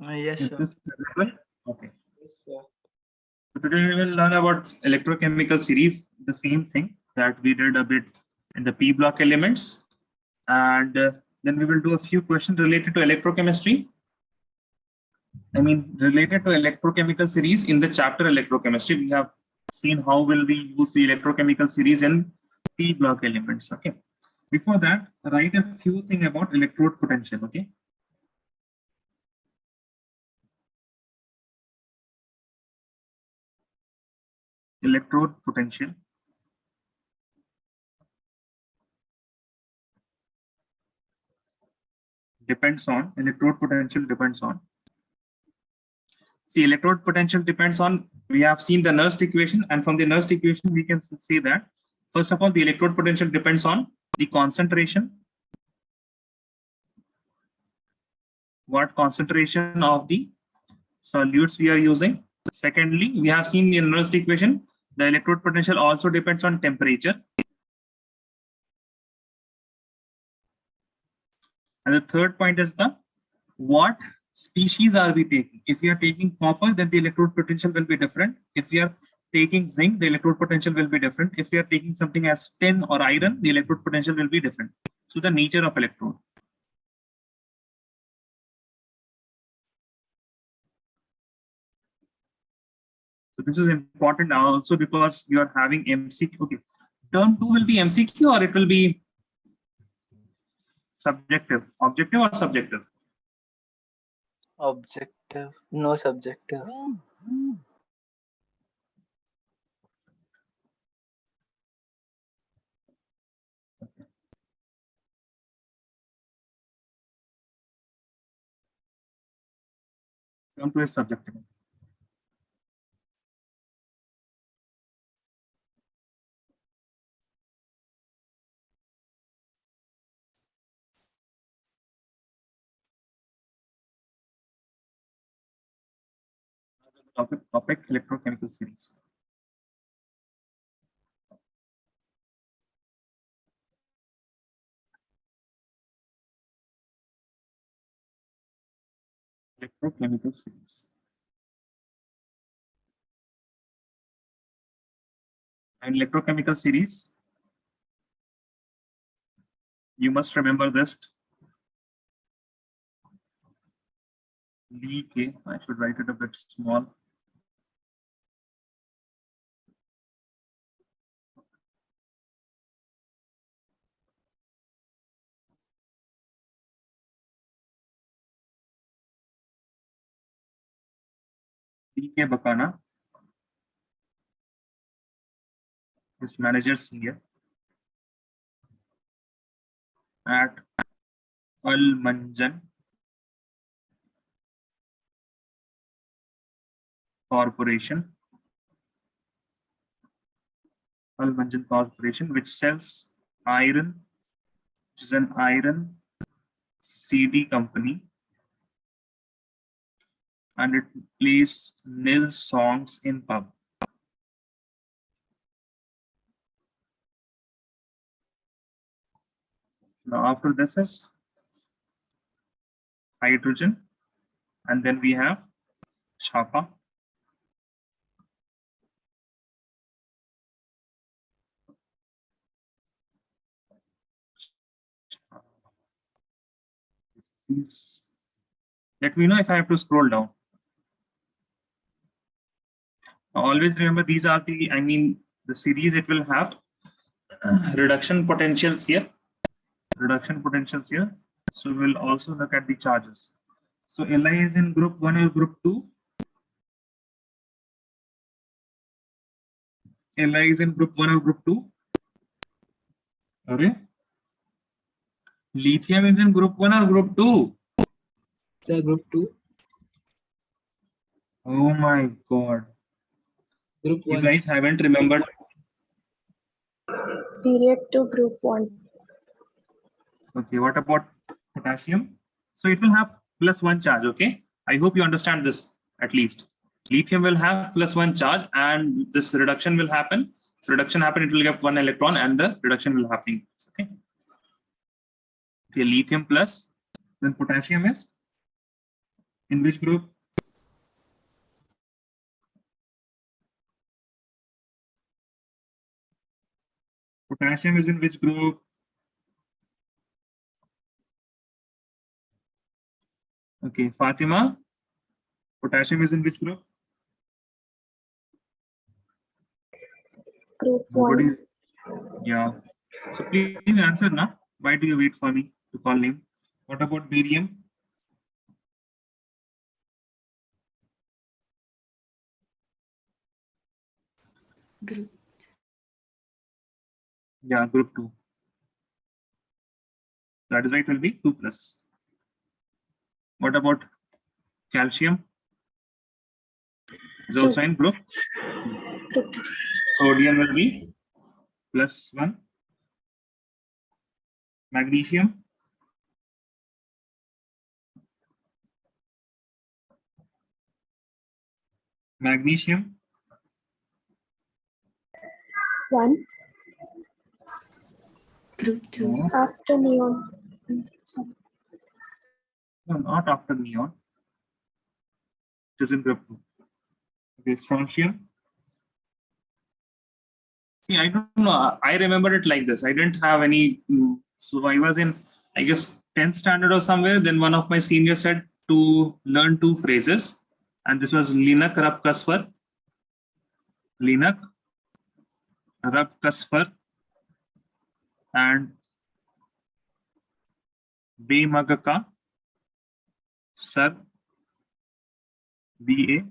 Yes, Is sir. this visible? Okay. Yes, sir. So today we will learn about electrochemical series, the same thing that we did a bit in the p block elements, and then we will do a few questions related to electrochemistry. I mean, related to electrochemical series in the chapter electrochemistry. We have seen how will we use the electrochemical series in p block elements. Okay. Before that, write a few things about electrode potential. Okay. Electrode potential depends on see, electrode potential depends on, we have seen the Nernst equation, and from the Nernst equation we can say that first of all the electrode potential depends on the concentration, what concentration of the solutes we are using. Secondly, we have seen the Nernst equation, the electrode potential also depends on temperature. And the third point is the what species are we taking. If we are taking copper, then the electrode potential will be different. If we are taking zinc, the electrode potential will be different. If we are taking something as tin or iron, the electrode potential will be different. So the nature of electrode. So this is important also because you are having MCQ. Okay, term 2 will be MCQ or it will be subjective, objective or subjective? Objective, no subjective. Term 2 is subjective. Topic electrochemical series. Electrochemical series. And electrochemical series, you must remember this. DK, I should write it a bit small. DK Bakana is manager senior at Al Manjan Corporation. Al Manjan Corporation, which sells iron, which is an iron CD company, and it plays nil songs in pub. Now after this is hydrogen, and then we have Chapa. Please let me know if I have to scroll down. Always remember these are the, I mean, the series it will have reduction potentials here. So we'll also look at the charges. So Li is in group 1 or group 2. Li is in group 1 or group 2. Okay. Lithium is in group 1 or group 2. Sir, group 2. Oh my god. Group 1. You guys haven't remembered. Period 2, group 1. Okay, what about potassium? So it will have +1 charge. Okay, I hope you understand this at least. Lithium will have +1 charge, and this reduction will happen. Reduction happen, it will get 1 electron, and the reduction will happen. Okay. Okay, lithium plus, then potassium is In which group? Potassium is in which group? Okay, Fatima. Potassium is in which group? Group Nobody. 1. Yeah. So please answer now. Why do you wait for me to call name? What about barium? Group. Yeah, group 2. That is right, will be 2 plus. What about calcium? Is also in group. Group 2. Sodium will be +1. Magnesium. Magnesium. 1. Group 2. No, After neon. Sorry. no, not after neon. It is in group 2. Okay, strontium. See, I don't know. I remember it like this. I didn't have any. So I was in, I guess, 10th standard or somewhere. Then one of my seniors said to learn 2 phrases. And this was Linak Rab Kasfar. Linak Rab Kasfar. And Bemagaka Sar BARA.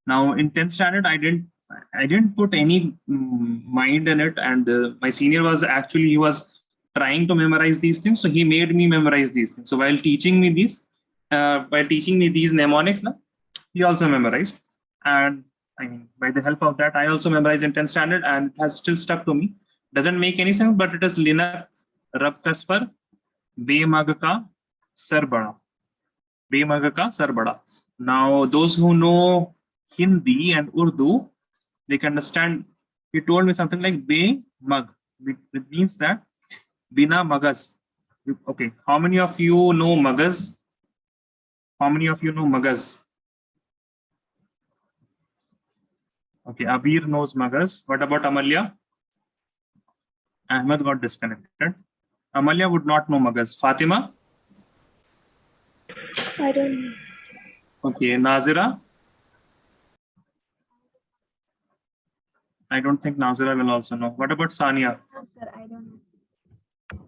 Now in 10th standard, I didn't put any mind in it, and my senior was actually, he was trying to memorize these things, so he made me memorize these things. So while teaching me these mnemonics, he also memorized, and I mean, by the help of that, I also memorized in 10th standard, and it has still stuck to me. Doesn't make any sense, but it is Linak Rab Kasfar Bemagaka Sar Bada. Bemagaka Sar Bada. Now those who know Hindi and Urdu, they can understand. He told me something like Be Mag. It means that Bina Magas. Okay, how many of you know Magas? How many of you know Magas? Okay, Abir knows Magas. What about Amalya? Ahmed got disconnected. Amalya would not know Magas. Fatima? I don't know. Okay, Nazira? I don't think Nazira will also know. What about Sania? No, sir, I don't know.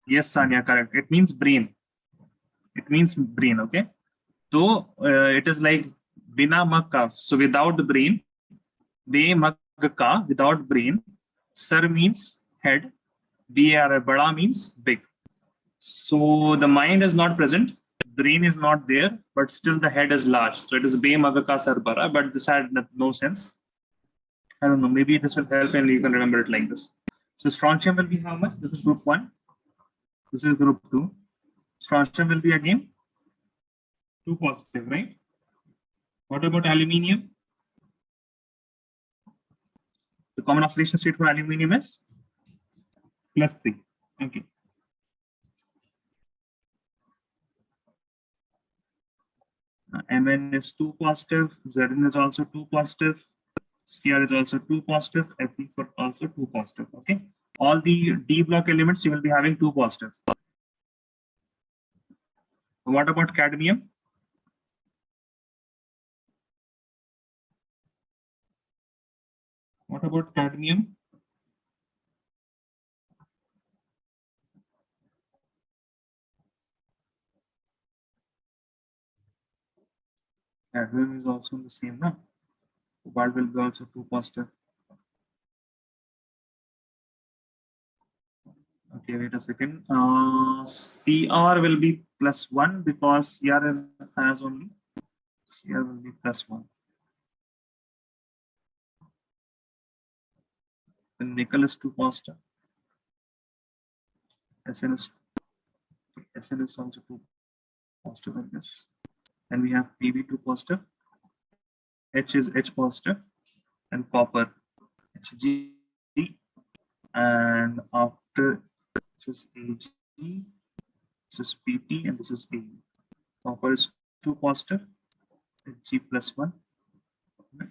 Yes, Sania, correct. It means brain. It means brain, okay? So it is like Bina Makka. So without the brain, Be Makka, without brain. Sar means head. Bar Bada means big. So the mind is not present, brain is not there, but still the head is large. So it is Be Magaka Sar Bara, but this had no sense. I don't know, maybe this will help and you can remember it like this. So strontium will be how much? This is group 1. This is group 2. Strontium will be again 2 positive, right? What about aluminium? The common oxidation state for aluminium is +3. Okay. Mn is 2 positive, Zn is also 2 positive, Cr is also 2 positive, Fe for also 2 positive. Okay. All the D block elements you will be having 2 positive. What about cadmium? What about cadmium? Cadmium is also the same, no? Cobalt will be also 2 positive. Okay, wait a second. Cr will be +1 because Cr has only, Cr will be +1. Then nickel is 2 positive. Sn is also 2 positive, I guess. And we have Pb 2 positive. H is H positive, and copper Hg, and after this is Ag, this is Pt, and this is A. Copper is 2 positive. G plus 1.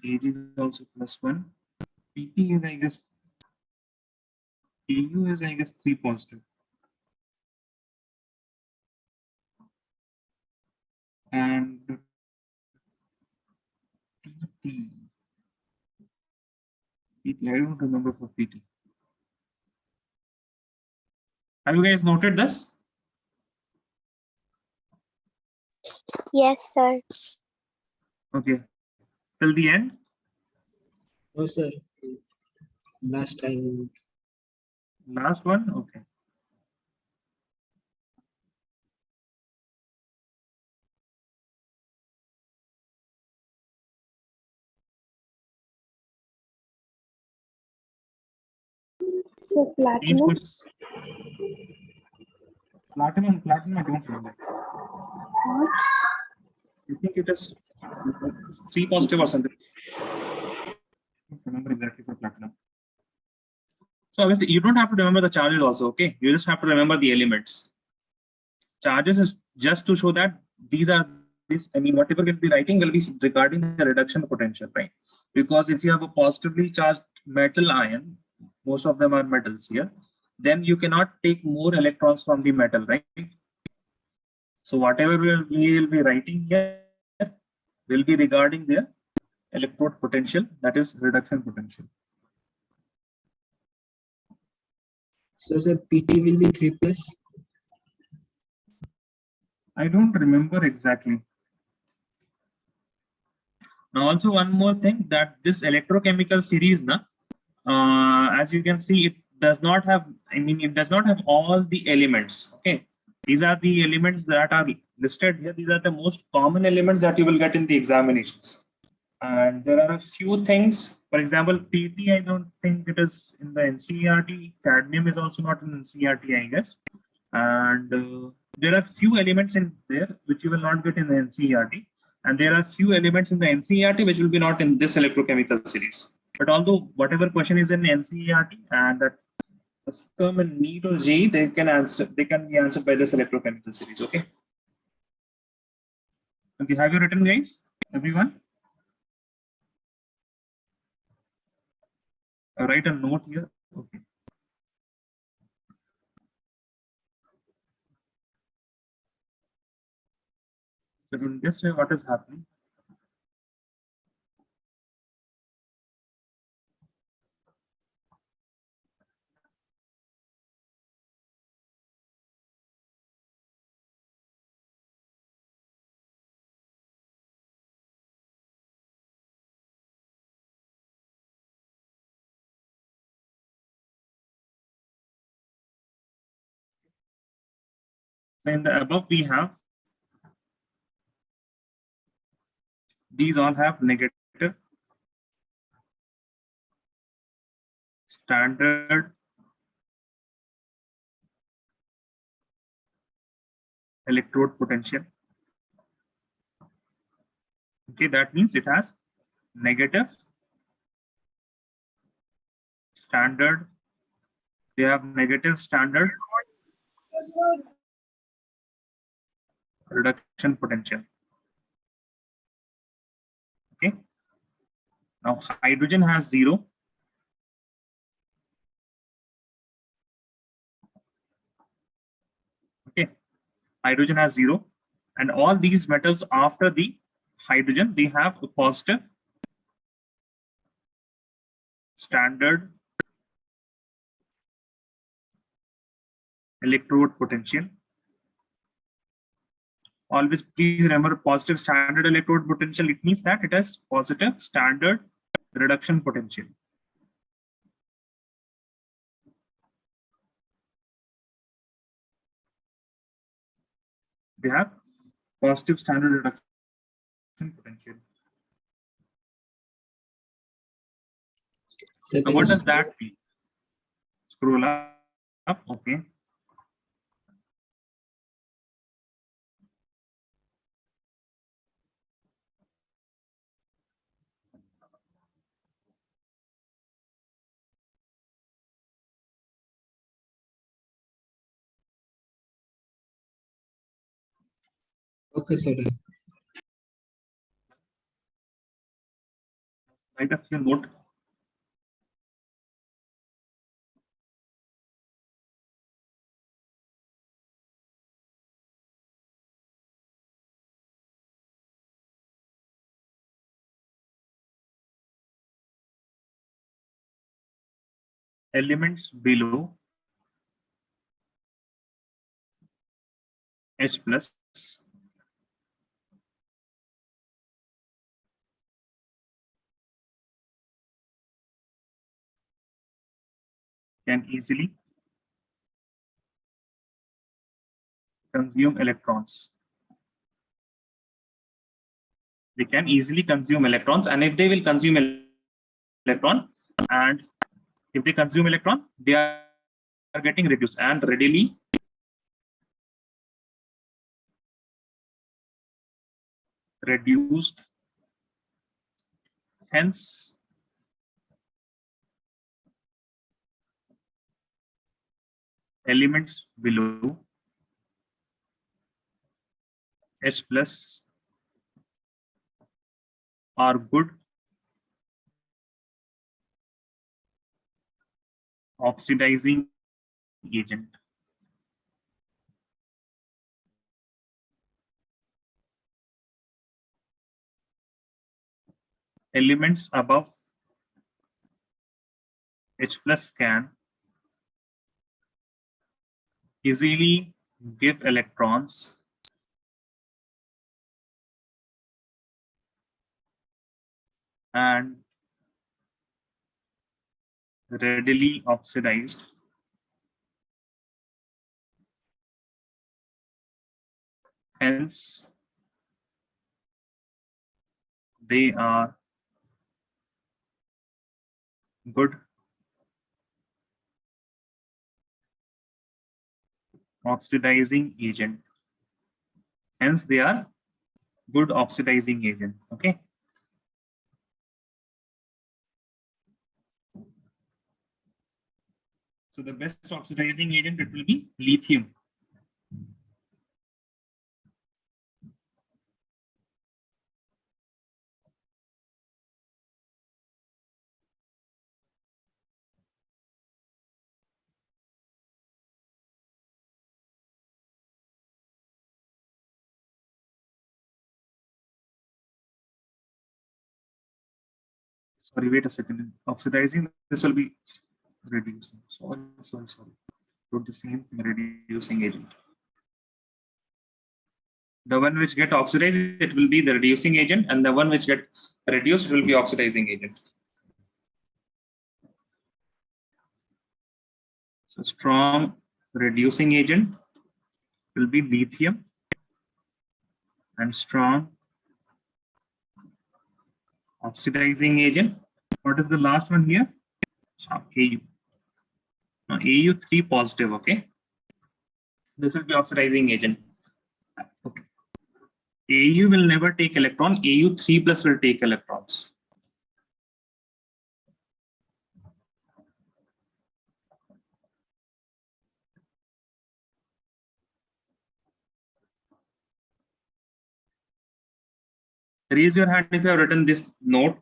Ag is also plus 1. Pp is, I guess, Pu is, I guess, 3 positive. And PT. PT, I don't remember for PT. Have you guys noted this? Yes, sir. Okay. Till the end? No, sir. Last time. Last one? Okay. So These platinum. was platinum, I don't remember. What? I think it is 3 positive or something. I don't remember exactly for platinum. So obviously you don't have to remember the charges also, okay? You just have to remember the elements. Charges is just to show that these are this, I mean, whatever we'll be writing will be regarding the reduction potential, right? Because if you have a positively charged metal ion, most of them are metals here, then you cannot take more electrons from the metal, right? So whatever we will be writing here will be regarding their electrode potential, that is reduction potential. So, sir, PT will be 3 plus. I don't remember exactly. Now also one more thing, that this electrochemical series, as you can see, it does not have, I mean, it does not have all the elements. Okay, these are the elements that are listed here. These are the most common elements that you will get in the examinations. And there are a few things. For example, PT, I don't think it is in the NCERT. Cadmium is also not in NCERT, I guess. And there are few elements in there which you will not get in the NCERT. And there are few elements in the NCERT which will be not in this electrochemical series. But although whatever question is in NCERT and that come in NEET or JEE, they can be answered by this electrochemical series. Okay. Okay. Have you written, guys? Everyone? Write a note here. Okay. So in this way, what is happening? So in the above, we have these all have negative, standard, electrode potential. Okay, that means it has negative, standard. They have negative, standard, reduction potential. Okay. Now hydrogen has 0. Okay. Hydrogen has 0. And all these metals after the hydrogen, they have a positive, standard, electrode potential. Always please remember positive standard electrode potential. It means that it has positive standard reduction potential. They have positive standard reduction potential. Sir, Now, what does that mean? Scroll up. Okay. Okay, sir. Done. Write a few note. Elements below H plus can easily consume electrons. They can easily consume electrons, and if they will consume electron, and if they consume electron, they are getting reduced and readily reduced. Hence, elements below H plus are good oxidizing agent. Elements above H plus can easily give electrons and readily oxidized. Hence, they are good oxidizing agent. Hence, they are good oxidizing agent. Okay. So the best oxidizing agent, it will be lithium. Sorry, wait a second. Oxidizing, this will be reducing. Sorry. Put the same thing, reducing agent. The one which get oxidized, it will be the reducing agent, and the one which get reduced will be oxidizing agent. So strong reducing agent will be lithium, and strong oxidizing agent. What is the last one here? AU. Now, AU3 positive, okay? This will be oxidizing agent. Okay. AU will never take electron, AU3 plus will take electrons. Raise your hand if you have written this note.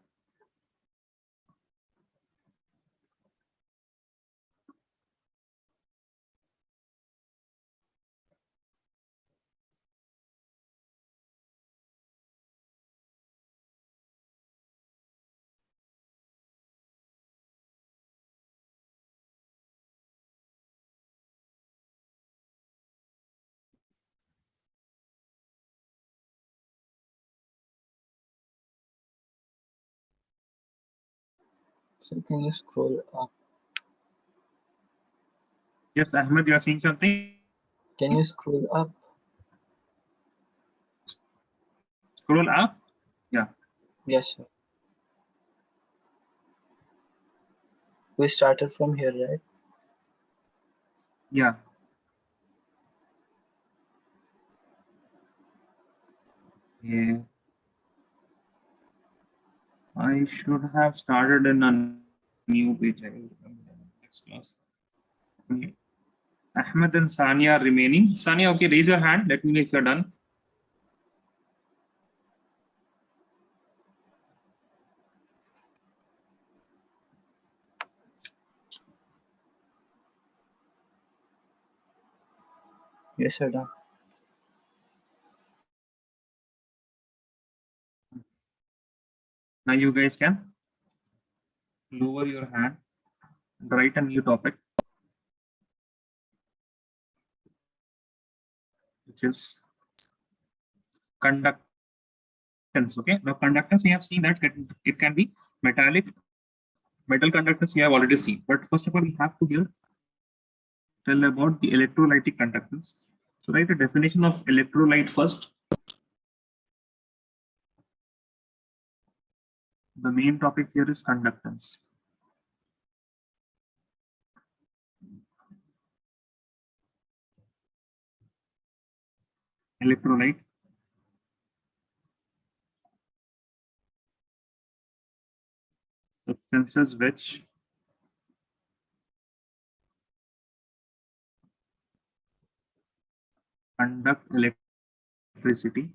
So can you scroll up? Yes, Ahmed, you are saying something? Can you scroll up? Scroll up. Yeah. Yes, sir. We started from here, right? Yeah. Yeah. I should have started in a new page. I will remember next class. Okay. Ahmed and Sania are remaining. Sania, okay, raise your hand. Let me know if you're done. Yes, sir. Done. Now you guys can lower your hand and write a new topic, which is conductance. Okay. Now conductance, we have seen that it can be metallic, metal conductance. We have already seen. But first of all, we have to here tell about the electrolytic conductance. So write a definition of electrolyte first. The main topic here is conductance. Electrolyte. Substances which conduct electricity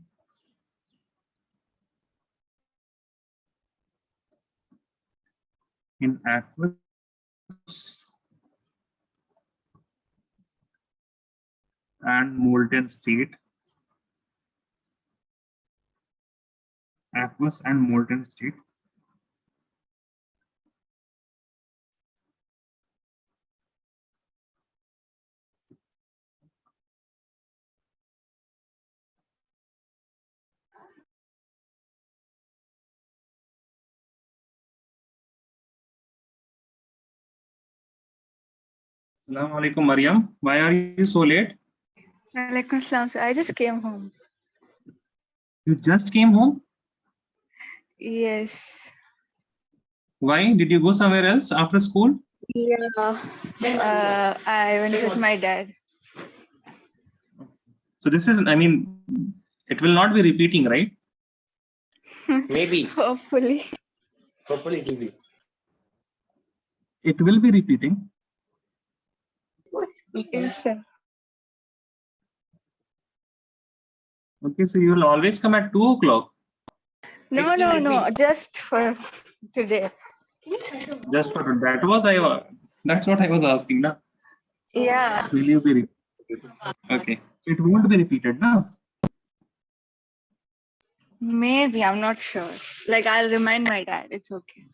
in aqueous and molten state. Aqueous and molten state. Assalamu alaikum, Mariam. Why are you so late? Walaikum salam, sir. I just came home. You just came home? Yes. Why? Did you go somewhere else after school? Yeah. I went with my dad. So this is, I mean, it will not be repeating, right? Maybe. Hopefully. Hopefully it will be. It will be repeating. Yes, sir. Okay, so you will always come at 2 o'clock. No. Just for today. Just for that's what I was asking now. Yeah. Will you be repeated? Okay. So it won't be repeated now. Maybe. I'm not sure. Like, I'll remind my dad. It's okay.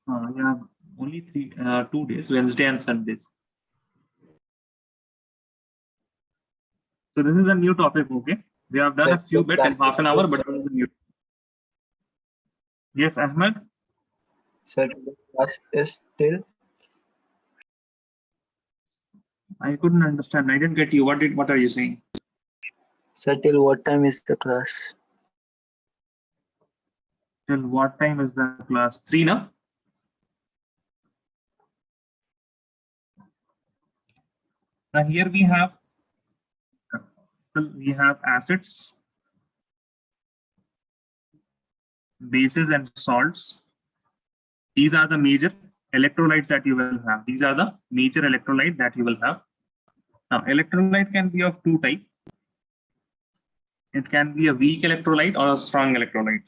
Yeah, only 2 days, Wednesday and Sundays. So this is a new topic, okay? We have done Sir, a few your bit in class half an is hour, good, but sir. this is a new. Yes, Ahmed. Sir, the class is till I couldn't understand. I didn't get you. What are you saying? sir, till what time is the class? Till what time is the class? 3 now? Now here we have acids, bases, and salts. These are the major electrolytes that you will have. These are the major electrolytes that you will have. Now, electrolyte can be of 2 types. It can be a weak electrolyte or a strong electrolyte.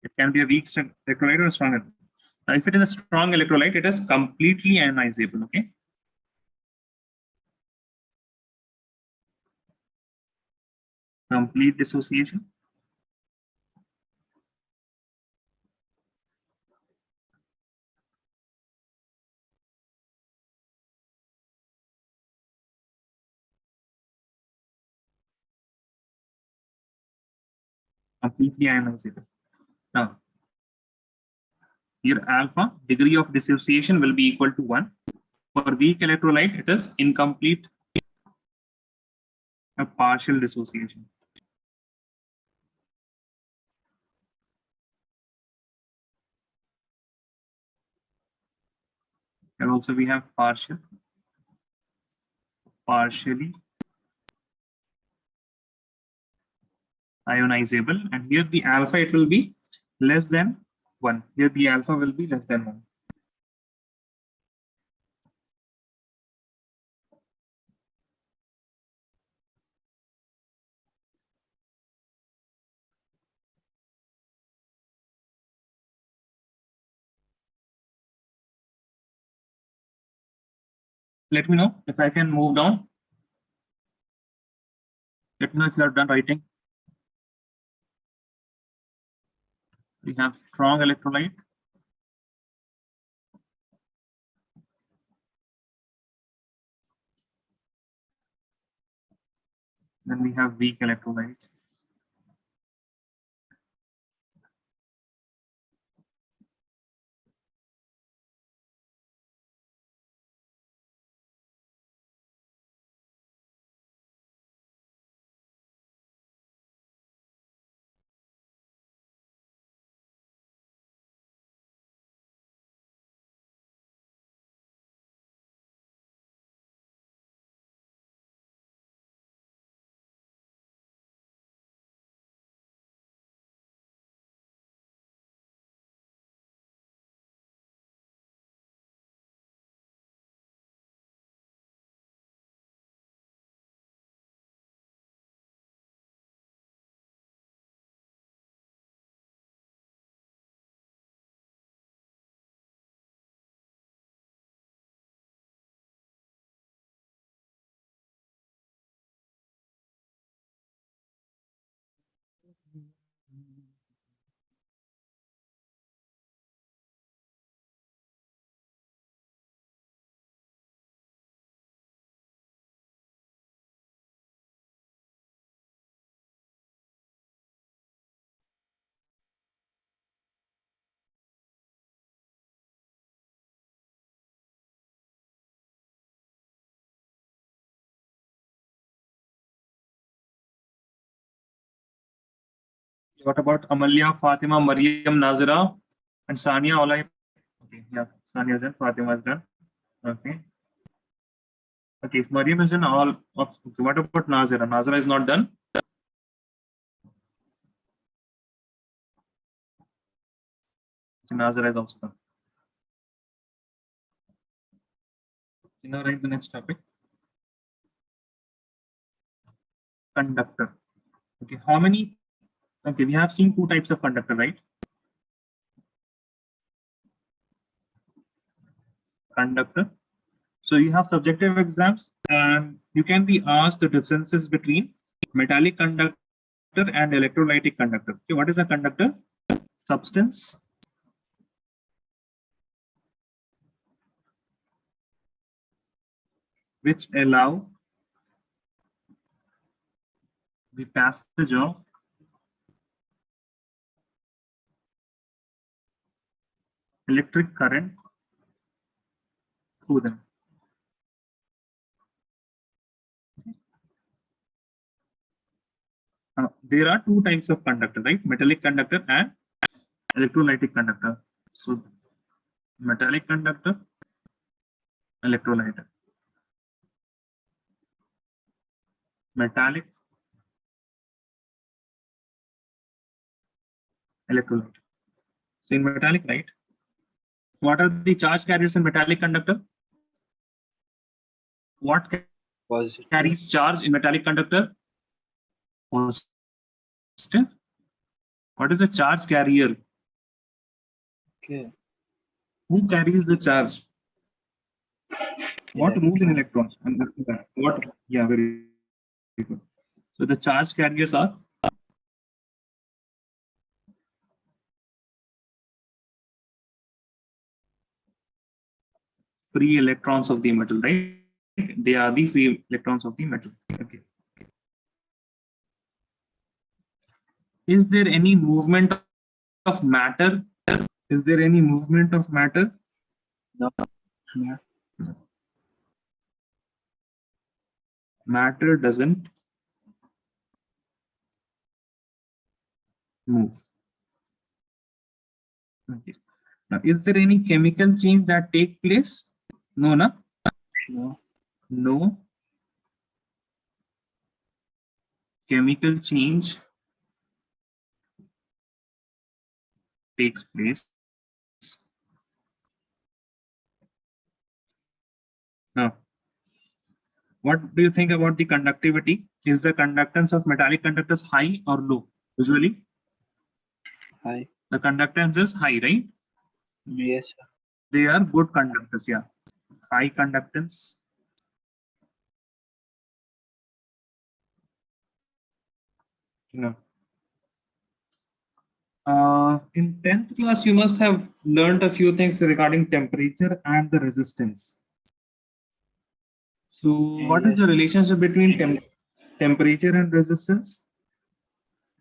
It can be a weak electrolyte or a strong electrolyte. Now, if it is a strong electrolyte, it is completely ionizable, okay? Complete dissociation. Completely ionizable. Now, here alpha, degree of dissociation will be equal to 1. For weak electrolyte, it is incomplete, a partial dissociation. And also we have partially ionizable, and here the alpha, it will be less than 1. Here the alpha will be less than 1. Let me know if I can move down. Let me know if you are done writing. We have strong electrolyte. Then we have weak electrolyte. What about Amalia, Fatima, Mariam, Nazira, and Sania? All I okay, yeah, Sania is done, Fatima is done. Okay. Okay, if Mariam is in all of okay, what about Nazira? Nazira is not done. Nazira is also done. Now write the next topic. Conductor. Okay, how many? Okay, we have seen two types of conductor, right? Conductor. So you have subjective exams, and you can be asked the differences between metallic conductor and electrolytic conductor. Okay, what is a conductor? Substance which allow the passage of electric current through them. There are two types of conductor, right? Metallic conductor and electrolytic conductor. So metallic conductor, electrolyte. Metallic, electrolyte. So in metallic, right? What are the charge carriers in metallic conductor? What Positive. carries charge in metallic conductor? Positive. What is the charge carrier? Okay. Who carries the charge? What moves in Electron. electrons? And that's that. What? Yeah, very good. So the charge carriers are free electrons of the metal, right? They are the free electrons of the metal. Okay. Is there any movement of matter? Is there any movement of matter? No. No. Matter doesn't move. Okay. Now, is there any chemical change that take place? No, no. No. No chemical change takes place. Now, what do you think about the conductivity? Is the conductance of metallic conductors high or low? Usually, Hi. the conductance is high, right? Yes, sir. They are good conductors, yeah. High conductance No. In 10th class, you must have learned a few things regarding temperature and the resistance. So what is Yes. the relationship between temperature and resistance?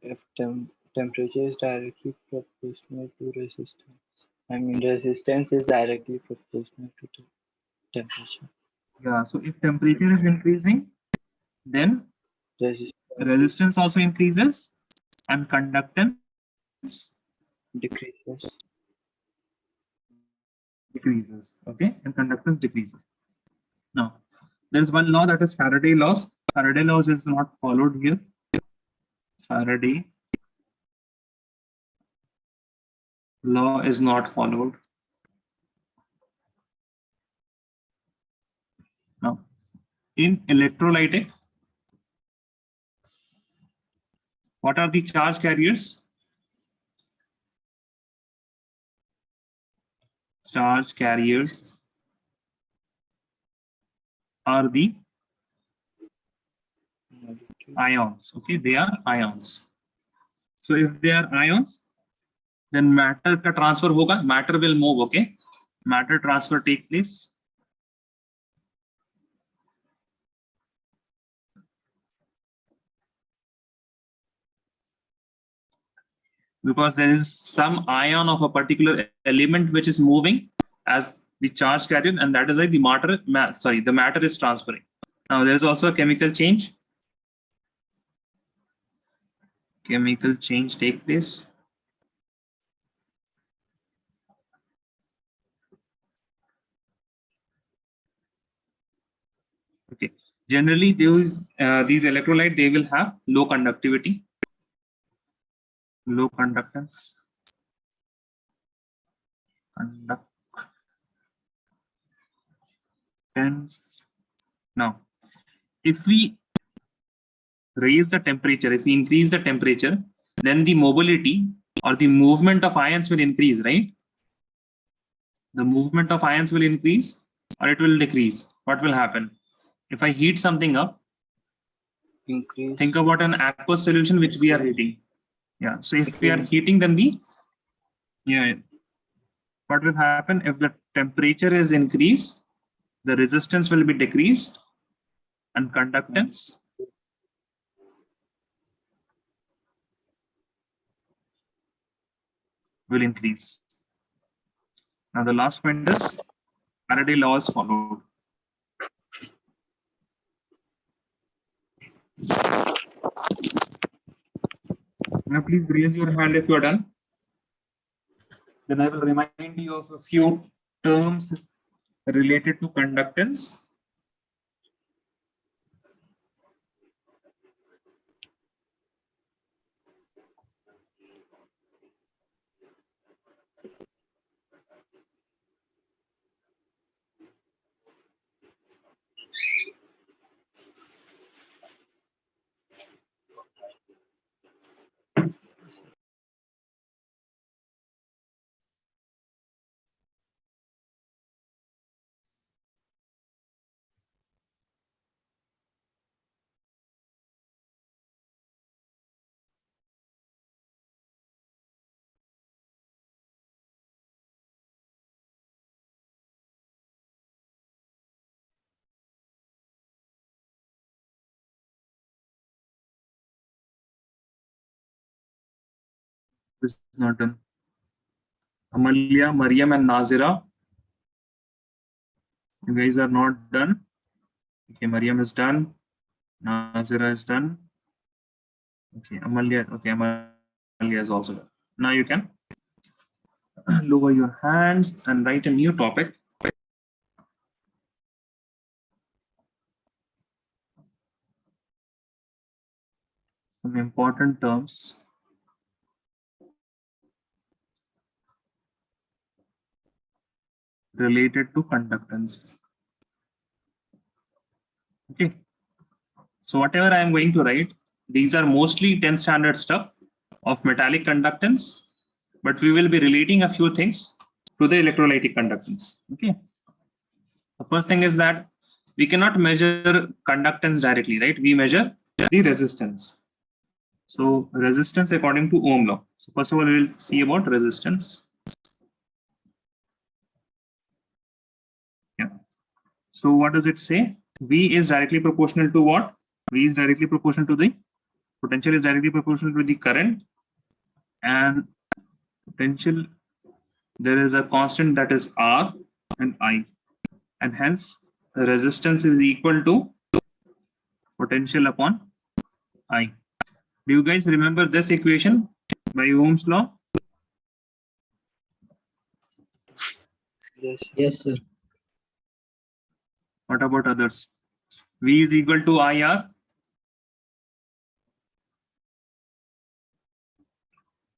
If temperature is directly proportional to resistance, I mean resistance is directly proportional to temperature. Yeah, so if temperature is increasing, then Resistance resistance also increases and conductance decreases. decreases. Okay, and conductance decreases. Now, there is one law, that is Faraday laws. Faraday laws is not followed here. Faraday law is not followed. Now, in electrolytic, what are the charge carriers? Charge carriers are the ions. Okay, they are ions. So if they are ions, then matter ka transfer hoga, matter will move. Okay, matter transfer take place. Because there is some ion of a particular element which is moving as the charge carrier, and that is why the matter is transferring. Now there is also a chemical change. Chemical change take place. Okay. Generally, these electrolytes, they will have low conductivity, low conductance. Now, if we raise the temperature, if we increase the temperature, then the mobility or the movement of ions will increase, right? The movement of ions will increase or it will decrease. What will happen? If I heat something up, Increase. think about an aqueous solution which we are heating. Yeah. So if we are heating, then what will happen if the temperature is increased? The resistance will be decreased and conductance will increase. Now the last point is Faraday law is followed. Now please raise your hand if you are done. Then I will remind you of a few terms related to conductance. This is not done. Amalia, Mariam, and Nazira. You guys are not done. Okay, Mariam is done. Nazira is done. Okay, Amalia. Okay, Amalia is also done. Now you can lower your hands and write a new topic. Some important terms. Related to conductance. Okay. So whatever I am going to write, these are mostly 10th standard stuff of metallic conductance, but we will be relating a few things to the electrolytic conductance. Okay. The first thing is that we cannot measure conductance directly, right? We measure the resistance. So resistance according to Ohm law. So first of all, we will see about resistance. Yeah. So what does it say? V is directly proportional to what? V is directly proportional to the potential is directly proportional to the current, and potential, there is a constant that is R and I, and hence the resistance is equal to potential upon I. Do you guys remember this equation by Ohm's law? Yes. Yes, sir. What about others? V is equal to IR.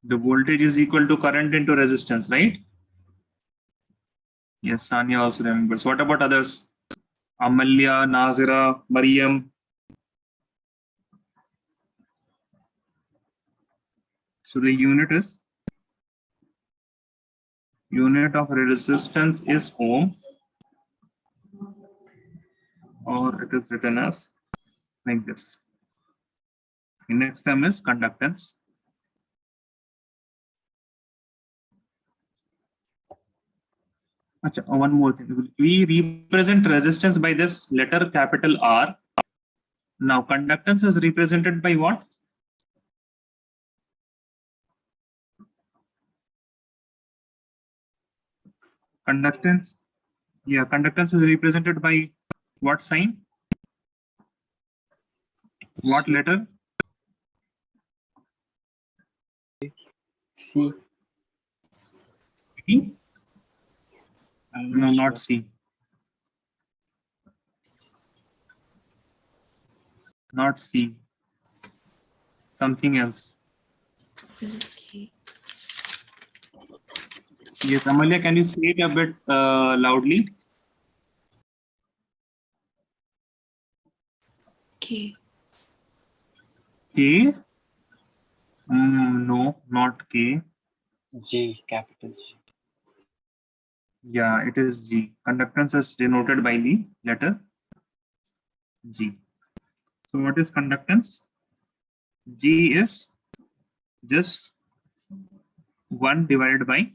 The voltage is equal to current into resistance, right? Yes, Sanya also remembers. What about others? Amalya, Nazira, Mariam. So the unit of resistance is ohm, or it is written as like this. The next term is conductance. Achha, one more thing. We represent resistance by this letter capital R. Now conductance is represented by what? Conductance. Yeah, conductance is represented by what sign? What letter? C. C? I'm No, not sure. C. Not C. Something else. Is it K? Yes, Amalya, can you say it a bit loudly? K. K? No, not K. G, capital G. Yeah, it is G. Conductance is denoted by the letter G. So what is conductance? G is just 1 divided by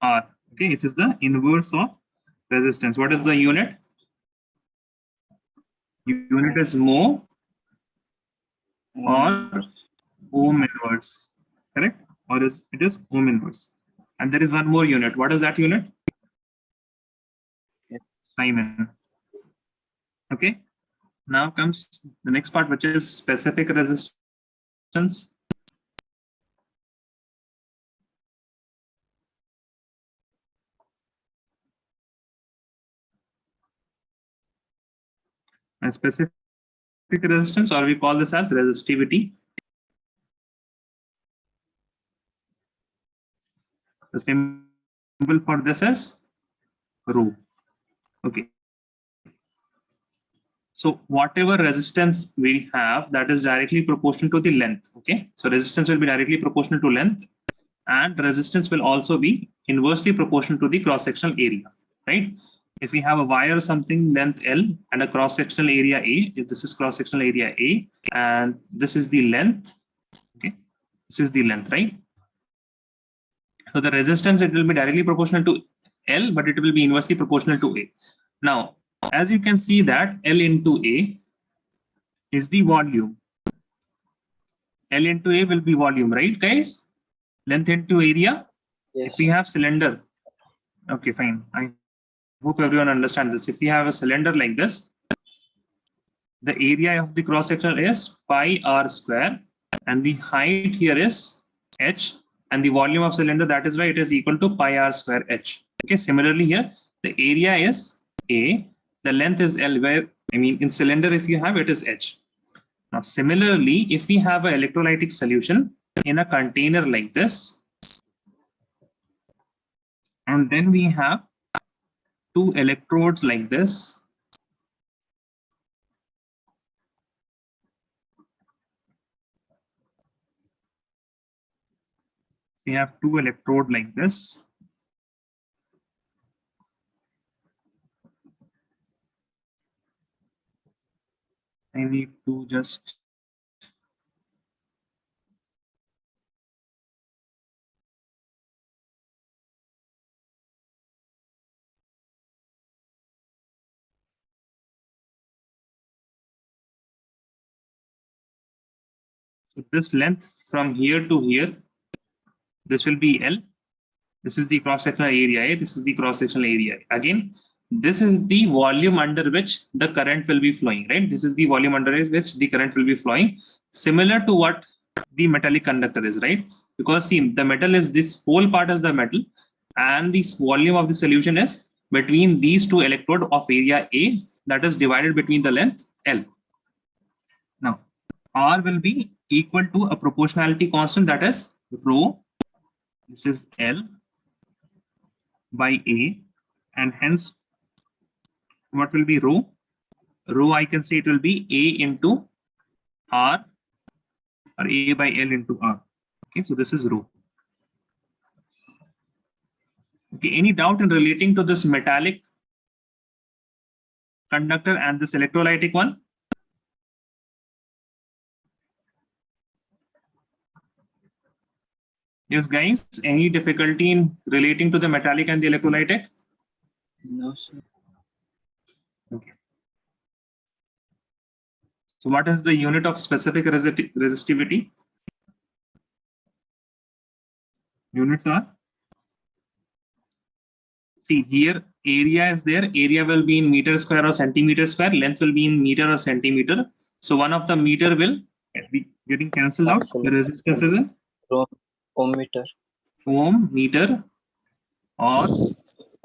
R. Okay, it is the inverse of resistance. What is the unit? Unit is mho or ohm inverse, correct? Or is it is ohm inverse? And there is one more unit. What is that unit? Simon. Okay. Now comes the next part, which is specific resistance. And specific resistance, or we call this as resistivity. The symbol for this is rho. Okay. So whatever resistance we have, that is directly proportional to the length. Okay. So resistance will be directly proportional to length, and resistance will also be inversely proportional to the cross-sectional area, right? If we have a wire or something length L and a cross-sectional area A, if this is cross-sectional area A and this is the length, okay, this is the length, right? So the resistance, it will be directly proportional to L, but it will be inversely proportional to A. Now, as you can see that L into A is the volume. L into A will be volume, right, guys? Length into area. Yes. If we have cylinder, okay, fine. I hope everyone understands this. If we have a cylinder like this, the area of the cross section is pi r square, and the height here is h, and the volume of cylinder, that is why it is equal to pi r square h. Okay. Similarly, here the area is A, the length is L, where I mean in cylinder, if you have it is h. Now, similarly, if we have an electrolytic solution in a container like this, and then we have two electrodes like this, we have two electrode like this. I need to just So this length from here to here, this will be L. This is the cross-sectional area A. This is the cross-sectional area A. Again, this is the volume under which the current will be flowing, right? This is the volume under which the current will be flowing, similar to what the metallic conductor is, right? Because see, the metal is, this whole part is the metal, and this volume of the solution is between these two electrodes of area A, that is divided between the length L. Now, R will be equal to a proportionality constant, that is rho. This is L by A, and hence what will be rho? Rho, I can say it will be A into R, or A by L into R. Okay, so this is rho. Okay, any doubt in relating to this metallic conductor and this electrolytic one? Yes, guys, any difficulty in relating to the metallic and the electrolytic? No, sir. Okay. So what is the unit of specific resistivity? Units are, see here, area is there. Area will be in meter square or centimeter square. Length will be in meter or centimeter. So one of the meter will be getting cancelled out. The resistance is in Ohm meter. ohm meter or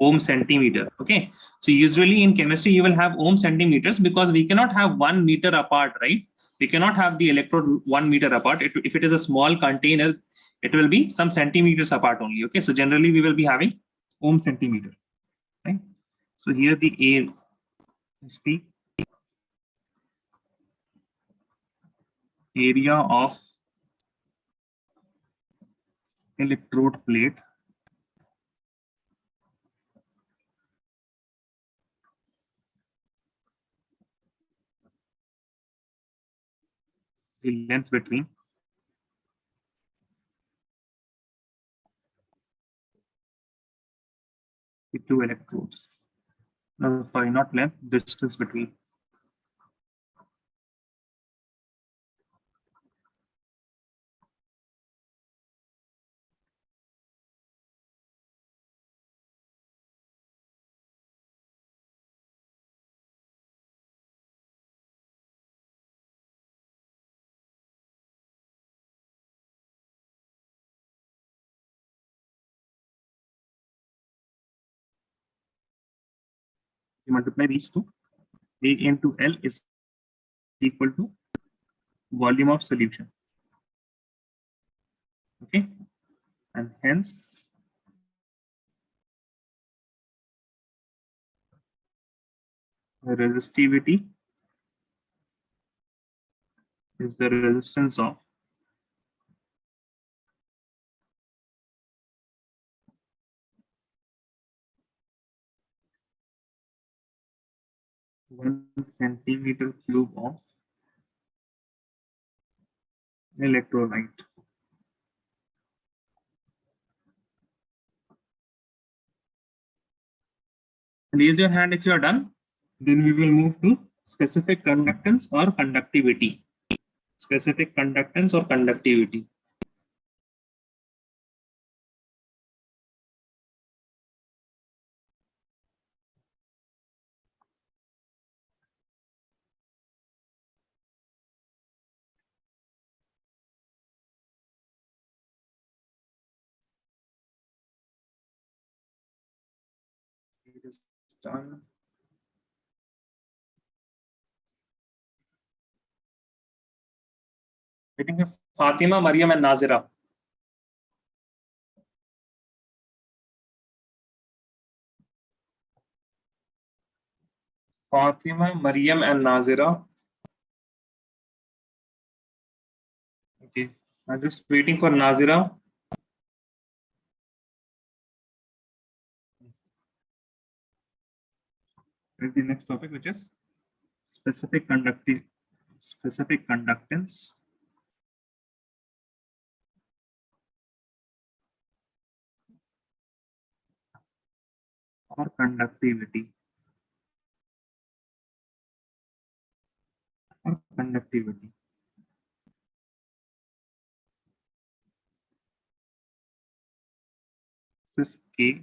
ohm centimeter. Okay, so usually in chemistry you will have ohm centimeters, because we cannot have 1 meter apart, right? We cannot have the electrode 1 meter apart. If it is a small container, it will be some centimeters apart only. Okay, so generally we will be having ohm centimeter, right? So here the A is the area of electrode plate. The length between the two electrodes. No, sorry, not length, distance between. You multiply these two. A into L is equal to volume of solution. Okay, and hence the resistivity is the resistance of one centimeter cube of electrolyte. Raise your hand if you are done. Then we will move to specific conductance or conductivity. Specific conductance or conductivity. It is done. Waiting for Fatima, Mariam, and Nazira. Fatima, Mariam, and Nazira. Okay, I'm just waiting for Nazira. Is the next topic, which is specific conductance or conductivity. This is K.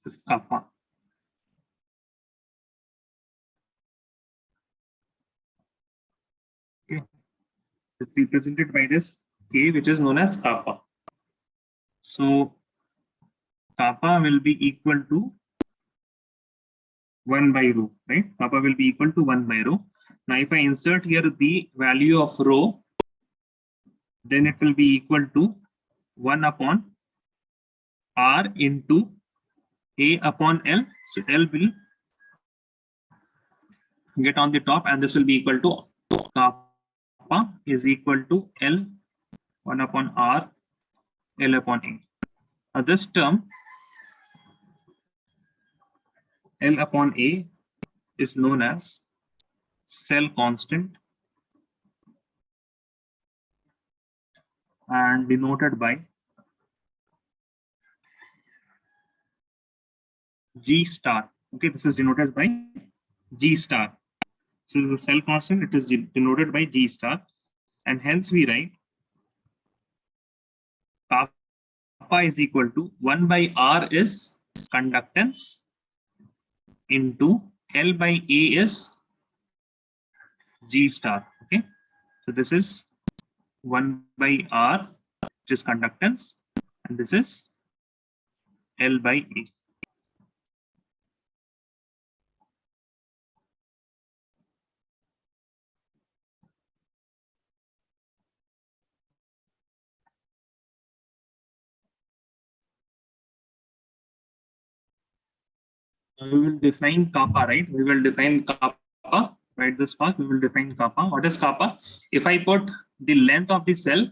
This is kappa. Okay. It's represented by this K, which is known as kappa. So kappa will be equal to 1 by rho, right? Kappa will be equal to 1 by rho. Now, if I insert here the value of rho, then it will be equal to 1 upon R into A upon L. So L will get on the top, and this will be equal to kappa is equal to L 1 upon R, L upon A. Now, this term L upon A is known as cell constant and denoted by G star. Okay, this is denoted by G star. This is the cell constant, it is denoted by G star, and hence we write kappa is equal to 1 by R is conductance into L by A is G star. Okay, so this is 1 by R, which is conductance, and this is L by A. We will define kappa, right? We will define kappa, right? This part, we will define kappa. What is kappa? If I put the length of the cell,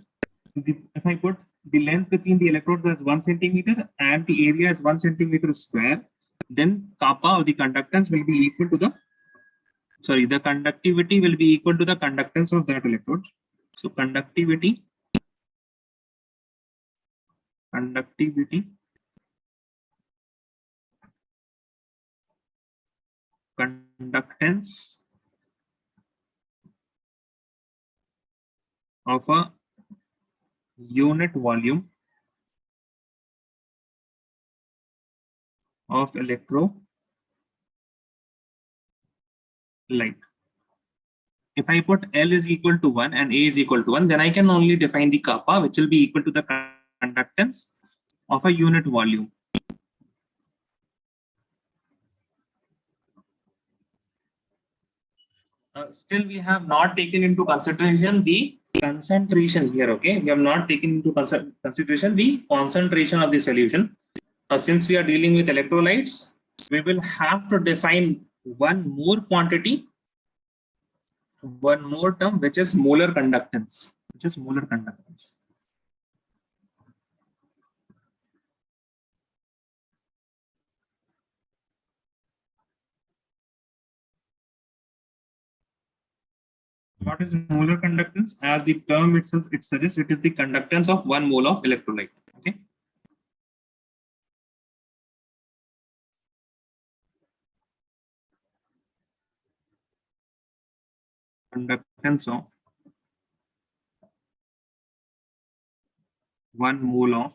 if I put the length between the electrodes as 1 centimeter and the area is 1 centimeter square, then kappa or the conductance will be equal to the, the conductivity will be equal to the conductance of that electrode. So conductivity conductance of a unit volume of electrolyte. If I put L is equal to 1 and A is equal to 1, then I can only define the kappa, which will be equal to the conductance of a unit volume. Still, we have not taken into consideration the concentration here. Okay, we have not taken into consideration the concentration of the solution. Since we are dealing with electrolytes, we will have to define one more quantity, one more term, which is molar conductance. What is molar conductance? As the term itself it suggests, it is the conductance of 1 mole of electrolyte. Okay. Conductance of 1 mole of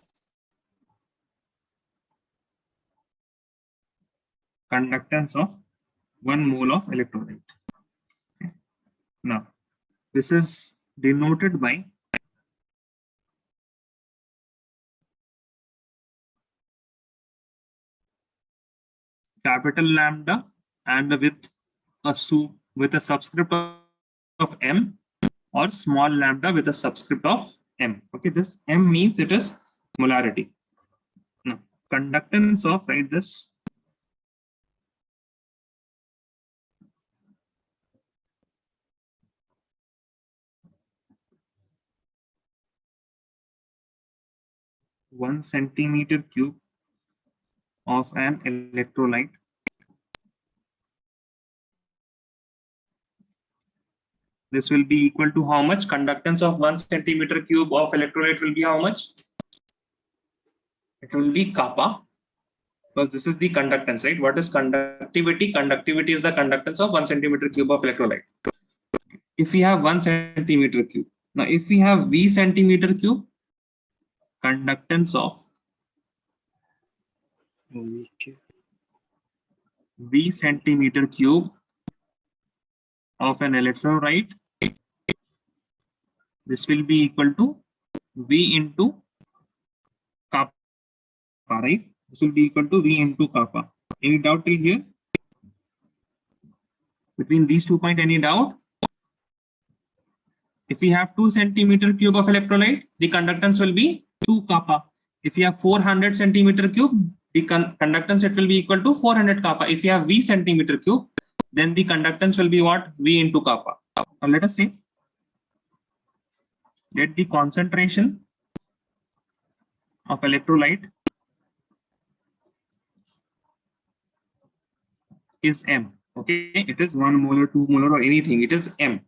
electrolyte. Okay. Now, this is denoted by capital lambda and with a subscript of M, or small lambda with a subscript of M. Okay, this M means it is molarity. Now, conductance of, write this, (1 centimeter cube of an electrolyte this will be equal to how much? Conductance of 1 centimeter cube of electrolyte will be how much? It will be kappa, because this is the conductance, right? What is conductivity? Conductivity is the conductance of 1 centimeter cube of electrolyte. If we have 1 centimeter cube, now if we have V centimeter cube, conductance of V cube. V centimeter cube of an electrolyte. This will be equal to V into kappa, right? This will be equal to V into kappa. Any doubt till here? Between these 2 points, any doubt? If we have 2 centimeter cube of electrolyte, the conductance will be 2 kappa. If you have 400 centimeter cube, the conductance it will be equal to 400 kappa. If you have V centimeter cube, then the conductance will be what? V into kappa. Now let us see. Let the concentration of electrolyte is M. Okay, it is 1 molar, 2 molar, or anything. It is M.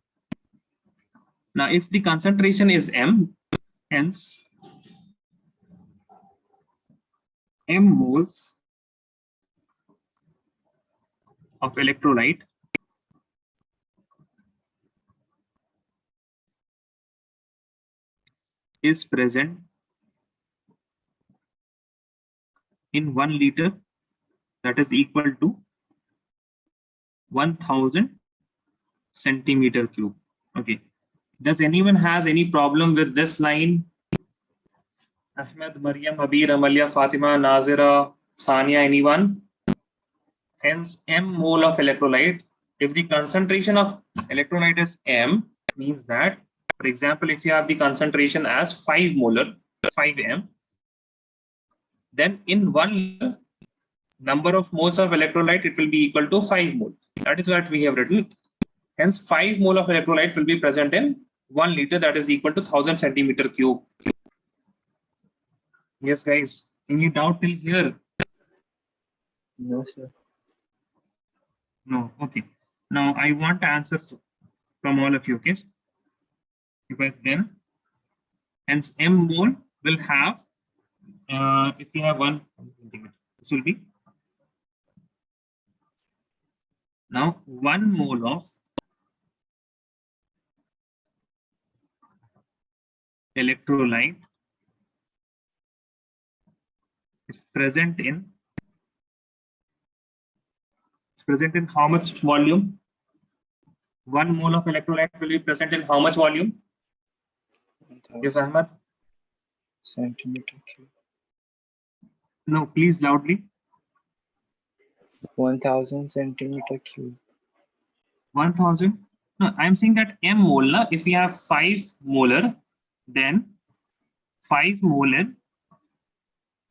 Now, if the concentration is M, hence M moles of electrolyte is present in 1 liter, that is equal to 1000 centimeter cube. Okay. Does anyone has any problem with this line? Ahmed, Maryam, Abir, Amalia, Fatima, Nazira, Sania, anyone? Hence, M mole of electrolyte. If the concentration of electrolyte is M, means that, for example, if you have the concentration as 5 molar, 5M, then in 1 number of moles of electrolyte, it will be equal to 5 mole. That is what we have written. Hence, 5 mole of electrolyte will be present in 1 liter, that is equal to 1000 centimeter cube. Yes, guys. Any doubt till here? No, sir. No. Okay. Now I want answers from all of you, okay? Because then, hence M mole will have, if you have 1 centimeter, this will be now 1 mole of electrolyte is present in how much volume? 1 mole of electrolyte will be present in how much volume? 1000 Yes, Ahmed. centimeter cube. No, please loudly. 1000 centimeter cube. 1000. No, I'm saying that M mole, if we have 5 molar, then 5 molar.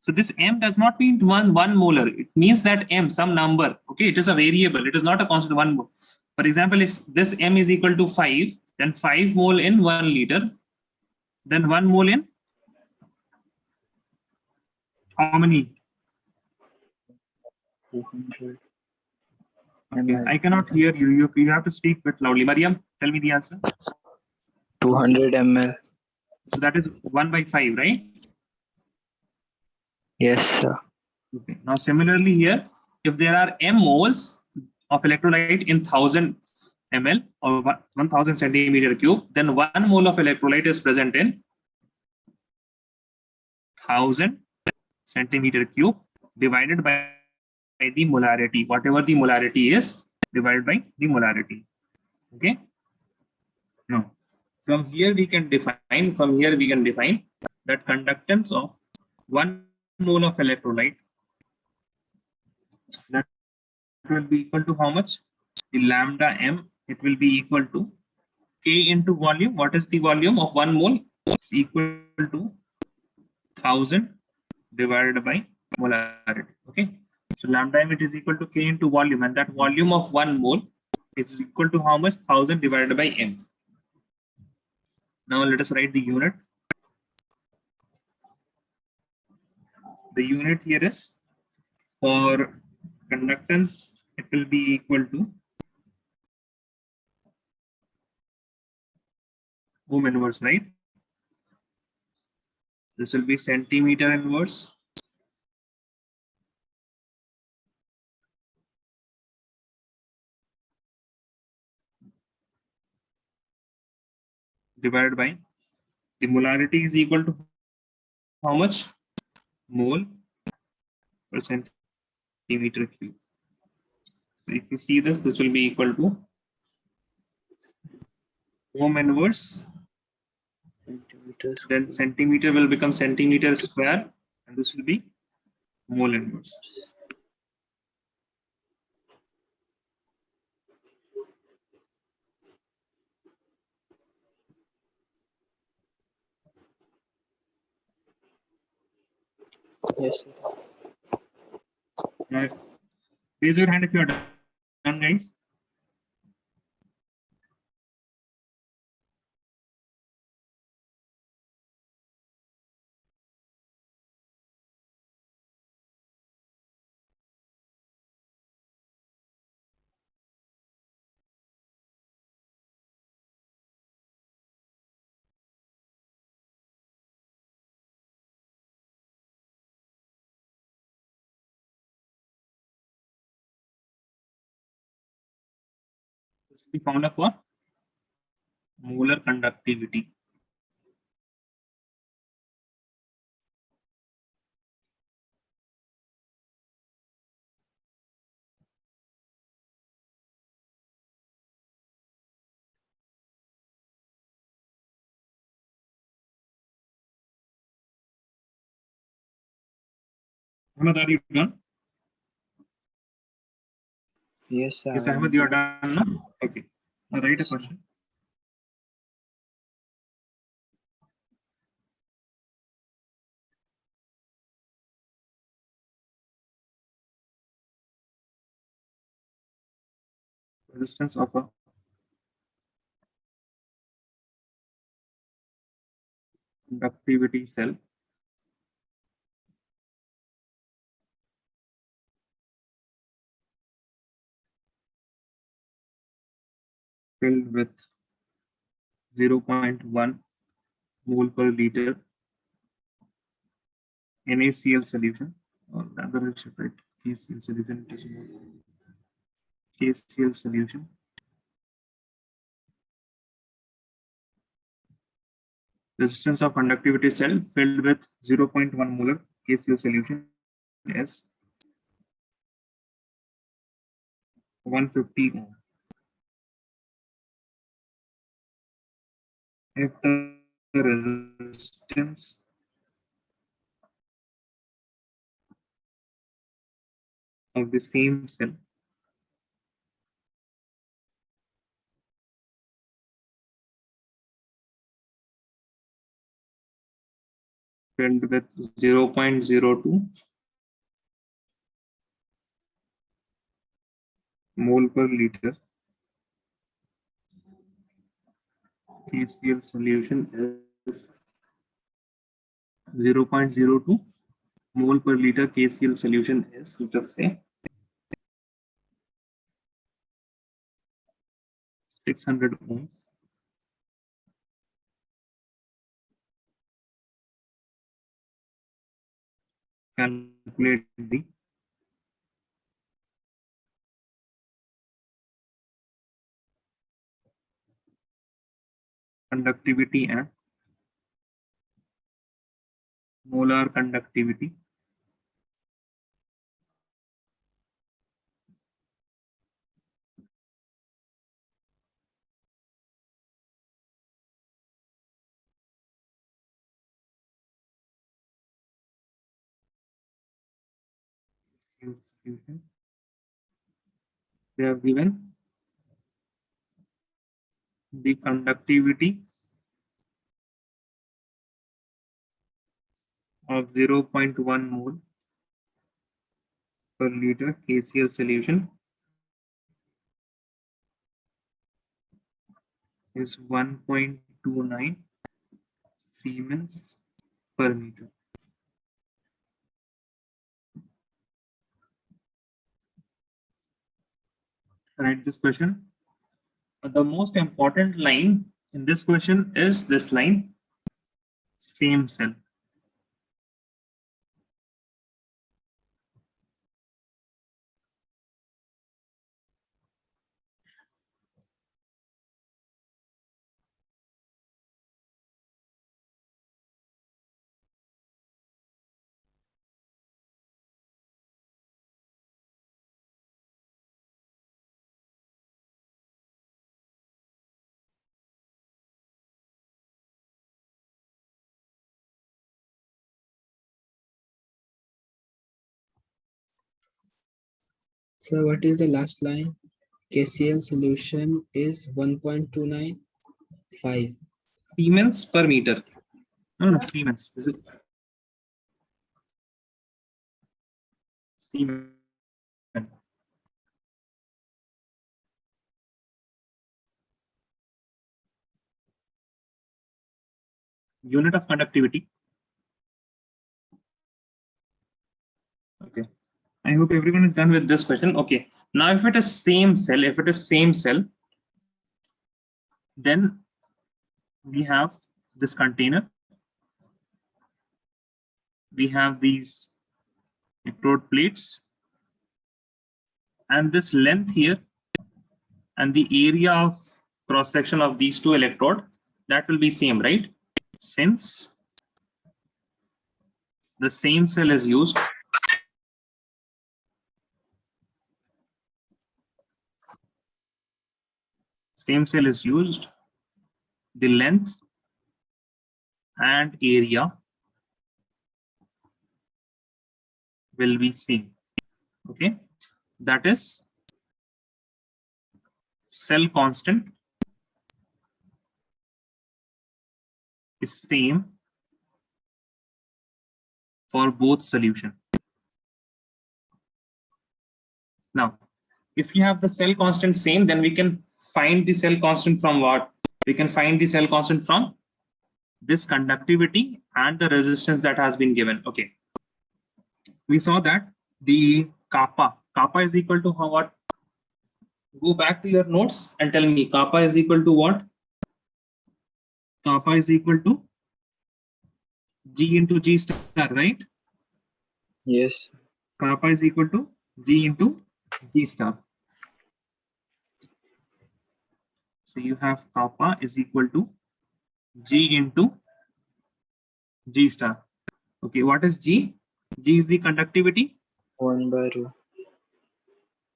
So this M does not mean one molar. It means that M, some number. Okay, it is a variable. It is not a constant 1 mole. For example, if this M is equal to 5, then 5 mole in 1 liter, then 1 mole in how many? 200. Okay, I cannot hear you. You have to speak a bit loudly. Mariam, tell me the answer. 200 ml. So that is 1 by 5, right? Yes, sir. Okay. Now, similarly here, if there are M moles of electrolyte in 1000 ml or 1000 centimeter cube, then 1 mole of electrolyte is present in 1000 centimeter cube divided by the molarity. Whatever the molarity is, divided by the molarity. Okay. Now, from here we can define that conductance of 1 mole of electrolyte, that will be equal to how much? The lambda M, it will be equal to K into volume. What is the volume of 1 mole? It's equal to 1000 divided by molarity. Okay. So lambda M, it is equal to K into volume, and that volume of 1 mole is equal to how much? 1000 divided by M. Now let us write the unit. The unit here is, for conductance, it will be equal to ohm inverse, right? This will be centimeter inverse divided by the molarity is equal to how much? Mole per centimeter centimeter cube. So if you see this, this will be equal to ohm inverse, Centimeters. then centimeter will become centimeter square, and this will be mole inverse. Yes, sir. Right. Raise your hand if you are done, guys. This is the formula for molar conductivity. Ahmed, are you done? Yes, sir. Yes, I am Ahmed, you are done. No? Okay. Now write a question. Resistance of a conductivity cell filled with 0.1 mole per liter NaCl solution, or rather I should write KCl solution, it is more KCl solution resistance of conductivity cell filled with 0.1 molar KCl solution is 150 ohm. If the resistance of the same cell filled with 0.02 mole per liter KCl solution is 0.02 mole per liter KCl solution is, let us say, 600 ohms. Calculate the conductivity and molar conductivity solution. They have given the conductivity of 0.1 mole per liter KCl solution is 1.29 Siemens per meter. Write this question. The most important line in this question is this line, same cell. So what is the last line? KCl solution is 1.295. Siemens per meter. No, Siemens. This is Siemens. Unit of conductivity. Okay. I hope everyone is done with this question. Okay. Now, if it is same cell, then we have this container. We have these electrode plates, and this length here, and the area of cross section of these two electrode, that will be same, right? Since the same cell is used, the length and area will be same. Okay, that is cell constant is same for both solution. Now, if you have the cell constant same, then we can find the cell constant from what? We can find the cell constant from this conductivity and the resistance that has been given. Okay. We saw that the kappa is equal to how, what? Go back to your notes and tell me kappa is equal to what? Kappa is equal to G into G star, right? Yes. Kappa is equal to G into G star. So you have kappa is equal to G into G star. Okay, what is G? G is the conductivity. 1 by rho.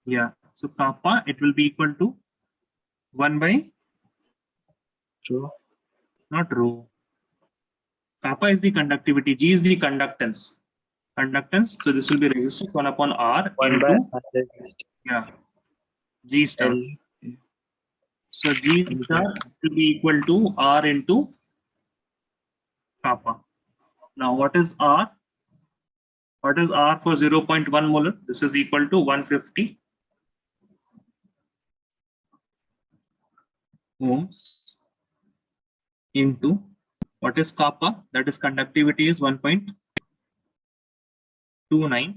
Yeah. So kappa, it will be equal to 1 by Rho. not rho. Kappa is the conductivity. G is the conductance. So this will be resistance 1 upon R 1 by into R resistance. yeah G star. L. So G star will be equal to R into kappa. Now what is R? What is R for 0.1 molar? This is equal to 150 ohms into what is kappa? That is conductivity is 1.29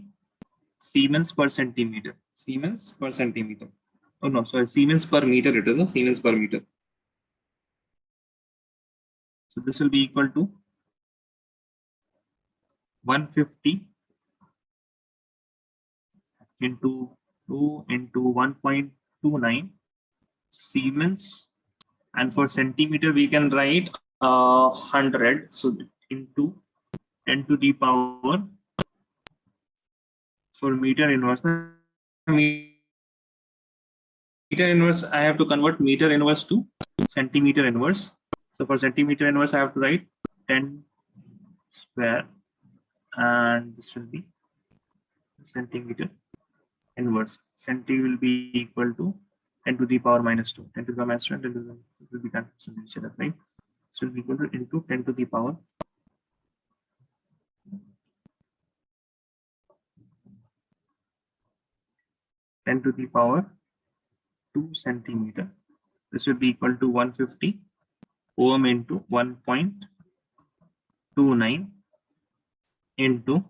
Siemens per centimeter. Siemens per centimeter. Oh no, sorry, Siemens per meter. It is no Siemens per meter. So this will be equal to 150 into 2 into 1.29 Siemens, and for centimeter we can write 100. So into 10 to the power for meter inverse. Meter inverse, I have to convert meter inverse to centimeter inverse. So for centimeter inverse, I have to write 10 square, and this will be centimeter inverse. Centi will be equal to 10 to the power minus 2. 10 to the power minus 2, and 10 to the will be cancelled each other, right? So it will be equal to into 10 to the power 2 centimeter. This will be equal to 150 ohm into 1.29 into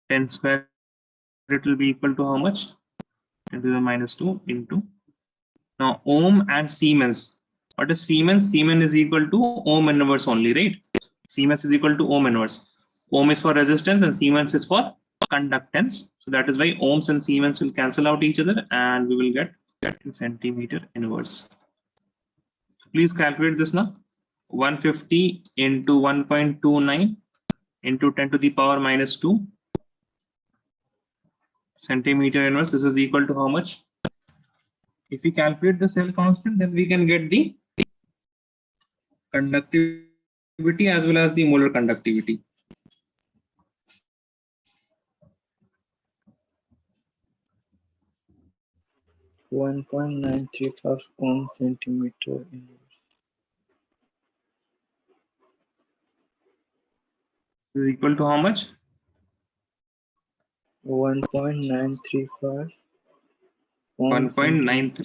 10 square. It will be equal to how much? 10 to the minus 2 into. Now ohm and Siemens. What is Siemens? Siemens is equal to ohm inverse only, right? Siemens is equal to ohm inverse. Ohm is for resistance and Siemens is for conductance. So that is why ohms and Siemens will cancel out each other, and we will get centimeter inverse. Please calculate this now. 150 into 1.29 into 10 to the power minus 2 centimeter inverse. This is equal to how much? If we calculate the cell constant, then we can get the conductivity as well as the molar conductivity. 1.935 ohm centimeter inverse. Is equal to how much? 1.935 ohm centimeter.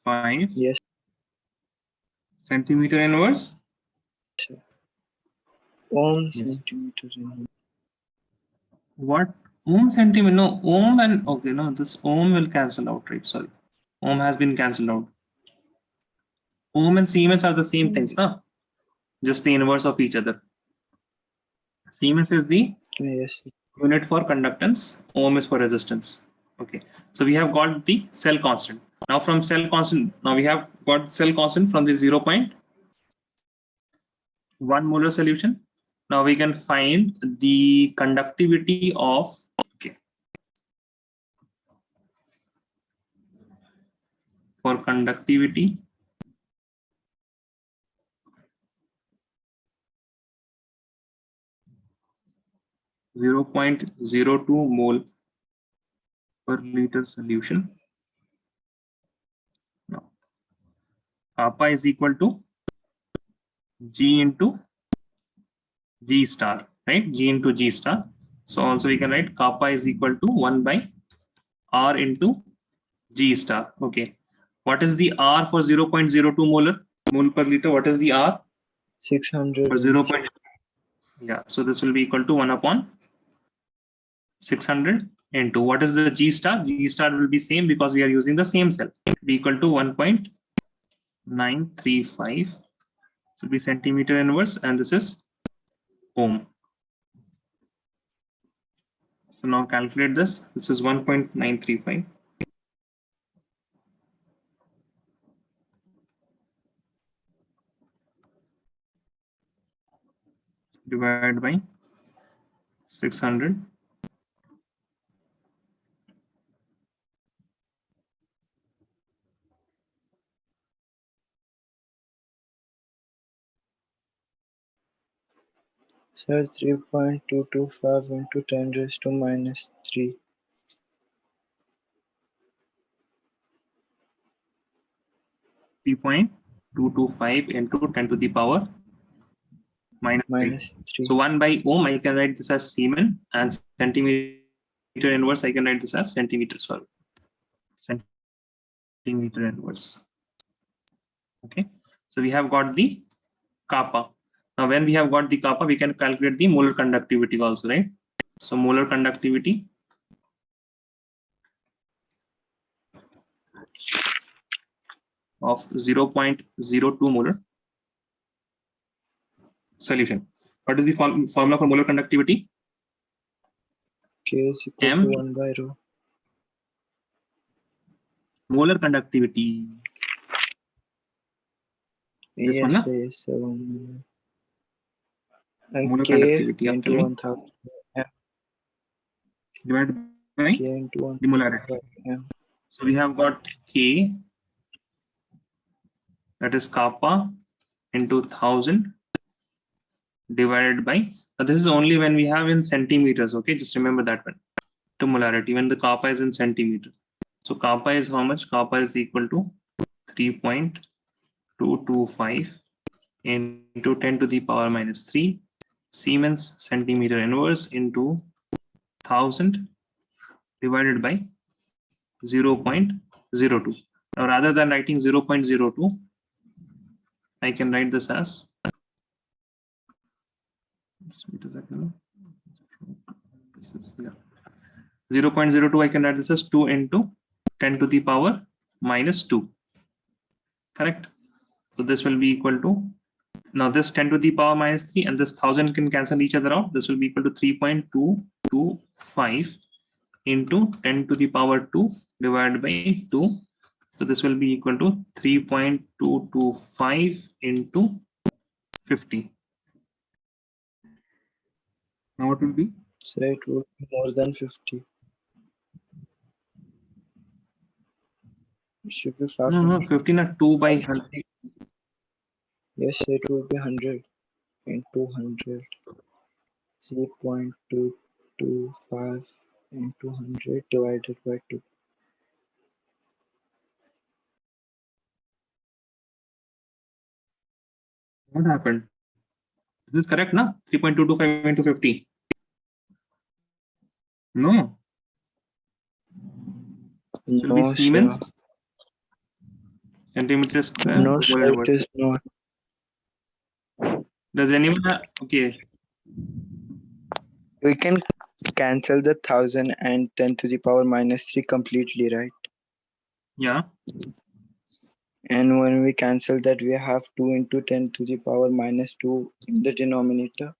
1.935 Yes, centimeter inverse. ohm Yes. centimeter inverse. What? Ohm centimeter? No, ohm and okay, no, this ohm will cancel out, right? Sorry, ohm has been cancelled out. Ohm and Siemens are the same things, no? Just the inverse of each other. Siemens is the Yes, unit for conductance, ohm is for resistance. Okay, so we have got the cell constant. Now from cell constant, now we have got cell constant from the 0.1 molar solution. Now we can find the conductivity of, okay, for conductivity, (0.02 mole per liter solution. Now, kappa is equal to G into G star, right? G into G star. So also we can write kappa is equal to 1 by R into G star. Okay. What is the R for 0.02 mole per liter? What is the R 600. for 0. Yeah. So this will be equal to 1 upon 600 into what is the G star? G star will be same because we are using the same cell. Be equal to 1.935. So will be centimeter inverse, and this is ohm. So now calculate this. This is 1.935. Divided by 600. Sir, 3.225 into 10 raised to minus 3. 3.225 into 10 to the power minus 3. Minus 3. So 1 by ohm, I can write this as Siemens, and centimeter inverse, I can write this as centimeter. Sorry, centimeter inverse. Okay, so we have got the kappa. Now, when we have got the kappa, we can calculate the molar conductivity also, right? So molar conductivity of 0.02 molar solution. What is the formula for molar conductivity? K is equal M. to 1 by rho. Molar conductivity. This one, Yes, na? yes, 1. And Molar K conductivity. into 1000. Divided by K into 1 the molarity. M. So we have got K, that is kappa, into 1000 divided by, this is only when we have in centimeters, okay? Just remember that one, to molarity, when the kappa is in centimeter. So kappa is how much? Kappa is equal to 3.225 into 10 to the power minus 3 Siemens centimeter inverse into 1000 divided by 0.02. Now, rather than writing 0.02, I can write this as 0.02. I can write this as 2 into 10 to the power minus 2. Correct. So this will be equal to, now this 10 to the power minus 3 and this 1000 can cancel each other out. This will be equal to 3.225 into 10 to the power 2 divided by 2. So this will be equal to 3.225 into 50. Now what will be? So it would be more than 50. It should be 500. No, 50 not 2 by 100. Yes, it would be 100 into 100. 3.225 into 100 divided by 2. What happened? This is correct, na? 3.225 into 50. No. It will be No, sir. Siemens. Centimeter square. No, mole sir, it inverse. is not. Does anyone okay? We can cancel the 1000 and 10 to the power minus 3 completely, right? Yeah. And when we cancel that, we have 2 into 10 to the power minus 2 in the denominator.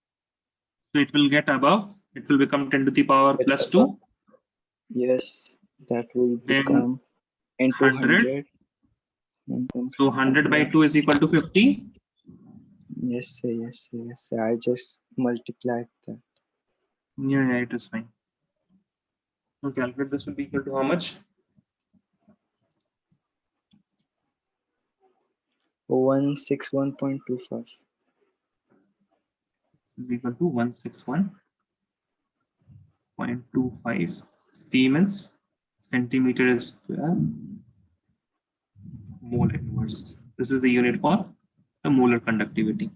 So it will get above. It will become 10 to the power Get plus above. 2. Yes, that will Then become into 100. 100. And then So 100 by 2 is equal to 50. yes, sir, yes, sir, yes, sir. I just multiplied that. Yeah, it is fine. So calculate this will be equal to how much? 161.25. Will be equal to 161.25 Siemens centimeter square mole inverse. This is the unit for the molar conductivity.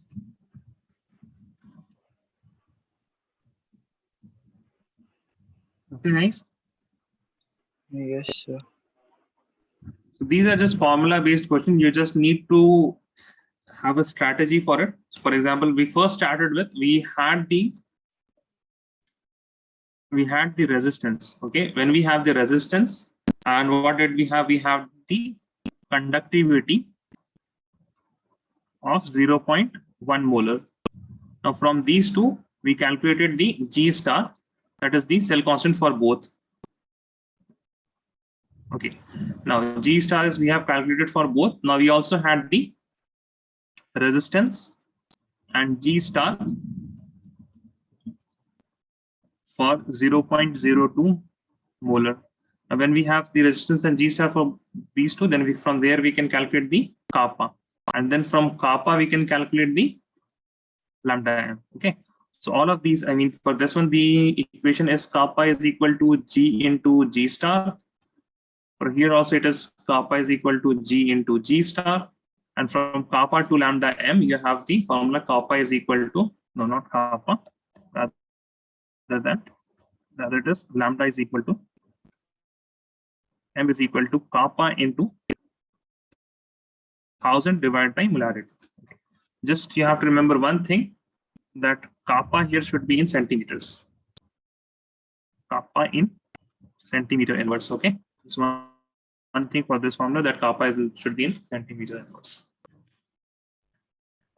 Okay, nice. Yes, sir. So these are just formula based questions. You just need to have a strategy for it. For example, we first started with we had the resistance. Okay, when we have the resistance, and what did we have? We have the conductivity of 0.1 molar. Now from these two, we calculated the G star, that is the cell constant for both. Okay, now G star is we have calculated for both. Now we also had the resistance and G star for 0.02 molar. Now when we have the resistance and G star for these two, then from there we can calculate the kappa, and then from kappa we can calculate the lambda m. Okay, so all of these, I mean, for this one the equation is kappa is equal to G into G star. For here also it is kappa is equal to G into G star, and from kappa to lambda m you have the formula kappa is equal to, no, not kappa, rather it is lambda is equal to m is equal to kappa into 1000 divided by molarity. Okay. Just you have to remember one thing, that kappa here should be in centimeters. Kappa in centimeter inverse. Okay, this one thing for this formula, that kappa should be in centimeter inverse.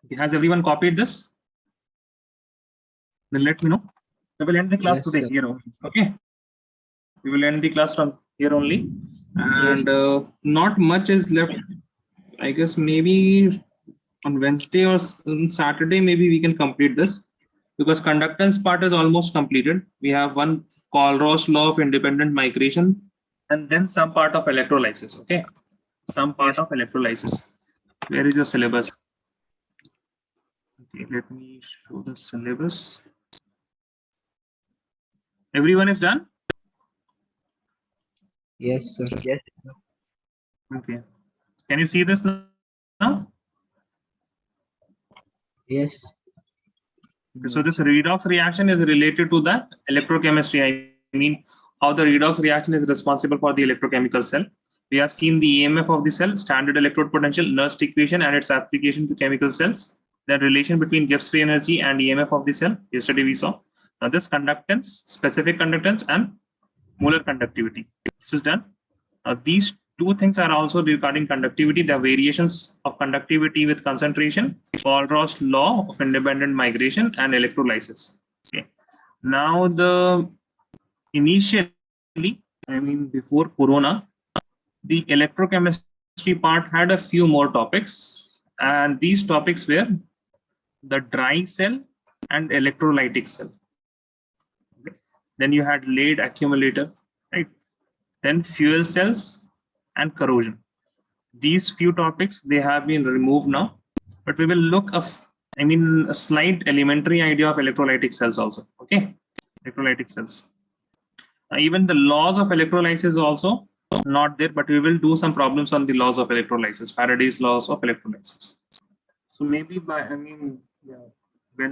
Okay, has everyone copied this? Then let me know. We will end the class Yes, today sir. here only. Okay, we will end the class from here only, and not much is left. I guess maybe on Wednesday or on Saturday, maybe we can complete this, because conductance part is almost completed. We have one Colruy's law of independent migration, and then some part of electrolysis. Okay, some part of electrolysis. Where is your syllabus? Okay, let me show the syllabus. Everyone is done? Yes, sir. Yes. Okay. Can you see this now? Yes. So this redox reaction is related to the electrochemistry. I mean, how the redox reaction is responsible for the electrochemical cell. We have seen the EMF of the cell, standard electrode potential, Nernst equation, and its application to chemical cells. The relation between Gibbs free energy and EMF of the cell. Yesterday we saw. Now this conductance, specific conductance, and molar conductivity. This is done. These two things are also regarding conductivity. The variations of conductivity with concentration, Colruy's law of independent migration, and electrolysis. Okay. Now initially, I mean, before Corona, the electrochemistry part had a few more topics, and these topics were the dry cell and electrolytic cell. Okay. Then you had lead accumulator, right? Then fuel cells and corrosion. These few topics, they have been removed now, but we will look a slight elementary idea of electrolytic cells also. Okay, electrolytic cells. Even the laws of electrolysis also not there, but we will do some problems on the laws of electrolysis, Faraday's laws of electrolysis. So maybe by, I mean, yeah.